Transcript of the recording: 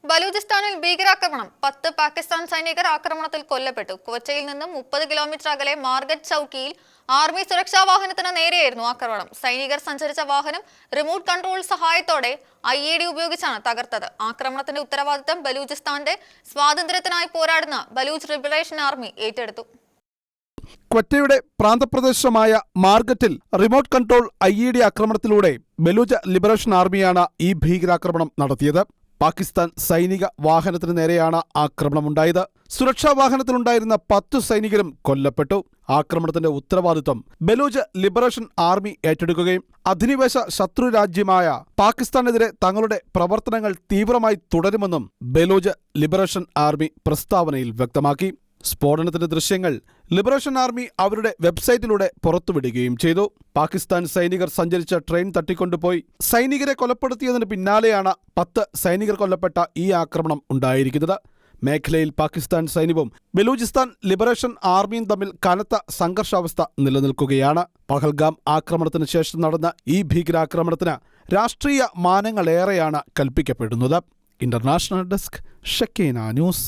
ബലൂചിസ്ഥാനിൽ ഭീകരാക്രമണം 10 പാകിസ്ഥാൻ സൈനികർ ആക്രമണത്തിൽ കൊല്ലപ്പെട്ടു. ക്വറ്റയിൽ നിന്നും 30 കിലോമീറ്റർ അകലെ മാർഗറ്റ് ചൌക്കിയിൽ ആർമി സുരക്ഷാ വാഹനത്തിന് നേരെയായിരുന്നു ആക്രമണം. സൈനികർ സഞ്ചരിച്ച വാഹനം റിമോട്ട് കൺട്രോൾ സഹായത്തോടെ IED ഉപയോഗിച്ചാണ് തകർത്തത്. ആക്രമണത്തിന്റെ ഉത്തരവാദിത്തം ബലൂചിസ്ഥാന്റെ സ്വാതന്ത്ര്യത്തിനായി പോരാടുന്ന ബലൂച്ച് ലിബറേഷൻ ആർമി ഏറ്റെടുത്തു. ക്വറ്റയുടെ പ്രാന്തപ്രദേശമായ മാർഗറ്റിൽ റിമോട്ട് കൺട്രോൾ IED ആക്രമണത്തിലൂടെ ബലൂച്ച് ലിബറേഷൻ ആർമിയാണ് ഈ ഭീകരാക്രമണം നടത്തിയത്. പാകിസ്ഥാൻ സൈനിക വാഹനത്തിന് നേരെയാണ് ആക്രമണമുണ്ടായത്. സുരക്ഷാ വാഹനത്തിലുണ്ടായിരുന്ന 10 സൈനികരും കൊല്ലപ്പെട്ടു. ആക്രമണത്തിന്റെ ഉത്തരവാദിത്വം ബലൂച്ച് ലിബറേഷൻ ആർമി ഏറ്റെടുക്കുകയും അധിനിവേശ ശത്രു രാജ്യമായ പാകിസ്ഥാനെതിരെ തങ്ങളുടെ പ്രവർത്തനങ്ങൾ തീവ്രമായി തുടരുമെന്നും ബലൂച്ച് ലിബറേഷൻ ആർമി പ്രസ്താവനയിൽ വ്യക്തമാക്കി. സ്ഫോടനത്തിന്റെ ദൃശ്യങ്ങൾ ലിബറേഷൻ ആർമി അവരുടെ വെബ്സൈറ്റിലൂടെ പുറത്തുവിടുകയും ചെയ്തു. പാകിസ്ഥാൻ സൈനികർ സഞ്ചരിച്ച ട്രെയിൻ തട്ടിക്കൊണ്ടുപോയി സൈനികരെ കൊലപ്പെടുത്തിയതിന് പിന്നാലെയാണ് 10 സൈനികർ കൊല്ലപ്പെട്ട ഈ ആക്രമണം ഉണ്ടായിരിക്കുന്നത്. മേഖലയിൽ പാകിസ്ഥാൻ സൈന്യവും ബലൂചിസ്ഥാൻ ലിബറേഷൻ ആർമിയും തമ്മിൽ കനത്ത സംഘർഷാവസ്ഥ നിലനിൽക്കുകയാണ്. പഹൽഗാം ആക്രമണത്തിന് ശേഷം നടന്ന ഈ ഭീകരാക്രമണത്തിന് രാഷ്ട്രീയ മാനങ്ങളേറെയാണ് കൽപ്പിക്കപ്പെടുന്നത്. International desk Shekena news.